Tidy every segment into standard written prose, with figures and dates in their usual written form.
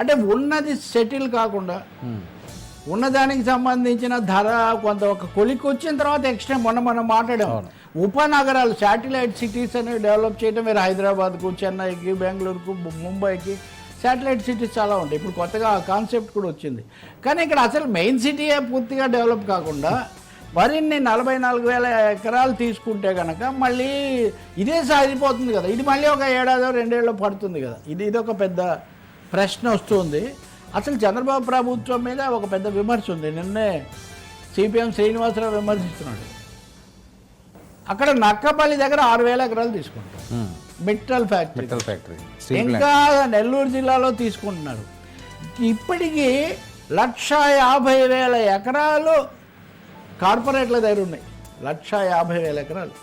అంటే ఉన్నది సెటిల్ కాకుండా ఉన్నదానికి సంబంధించిన ధర కొంత ఒక కొలికి వచ్చిన తర్వాత ఎక్స్ట్రా మనం మాట్లాడాం. ఉపనగరాలు శాటిలైట్ సిటీస్ అనేవి డెవలప్ చేయడం మీరు హైదరాబాద్కు, చెన్నైకి, బెంగళూరుకు, ముంబైకి శాటిలైట్ సిటీస్ చాలా ఉంటాయి. ఇప్పుడు కొత్తగా ఆ కాన్సెప్ట్ కూడా వచ్చింది. కానీ ఇక్కడ అసలు మెయిన్ సిటీయే పూర్తిగా డెవలప్ కాకుండా మరిన్ని 44,000 ఎకరాలు తీసుకుంటే కనుక మళ్ళీ ఇదే సాగిపోతుంది కదా. ఇది మళ్ళీ ఒక 1-2 ఏళ్ళు పడుతుంది కదా. ఇదొక పెద్ద ప్రశ్న వస్తుంది. అసలు చంద్రబాబు ప్రభుత్వం మీద ఒక పెద్ద విమర్శ ఉంది. నిన్నే సిపిఎం శ్రీనివాసరావు విమర్శిస్తున్నాడు. అక్కడ నక్కపల్లి దగ్గర 6,000 ఎకరాలు తీసుకుంటారు మిట్టల్ ఫ్యాక్టరీ. ఇంకా నెల్లూరు జిల్లాలో తీసుకుంటున్నారు. ఇప్పటికీ 150,000 ఎకరాలు కార్పొరేట్ల దగ్గర ఉన్నాయి. 150,000 ఎకరాలు.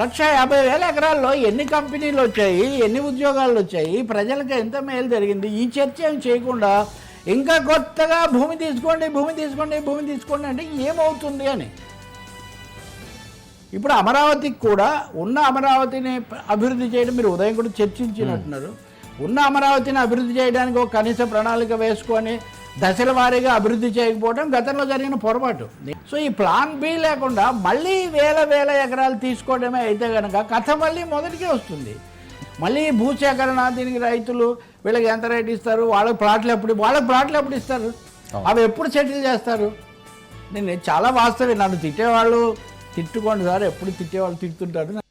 150,000 ఎకరాల్లో ఎన్ని కంపెనీలు వచ్చాయి, ఎన్ని ఉద్యోగాలు వచ్చాయి, ప్రజలకు ఎంత మేలు జరిగింది, ఈ చర్చ ఏం చేయకుండా ఇంకా కొత్తగా భూమి తీసుకోండి అంటే ఏమవుతుంది అని. ఇప్పుడు అమరావతికి కూడా ఉన్న అమరావతిని అభివృద్ధి చేయడం మీరు ఉదయం కూడా చర్చించినట్టున్నారు. ఉన్న అమరావతిని అభివృద్ధి చేయడానికి ఒక కనీస ప్రణాళిక వేసుకొని దశల వారీగా అభివృద్ధి చేయకపోవడం గతంలో జరిగిన పొరపాటు. సో ఈ ప్లాన్ బి లేకుండా మళ్ళీ వేల ఎకరాలు తీసుకోవడమే అయితే కనుక కథ మళ్ళీ మొదటికే వస్తుంది. మళ్ళీ భూసేకరణ, దీనికి రైతులు వీళ్ళకి ఎంత రేట్ ఇస్తారు, వాళ్ళకి ప్లాట్లు ఎప్పుడు ఇస్తారు, అవి ఎప్పుడు సెటిల్ చేస్తారు. నేను చాలా వాస్తవం. నన్ను తిట్టేవాళ్ళు తిట్టుకోండి సార్, ఎప్పుడు తిట్టేవాళ్ళు తిట్టుతుంటారు.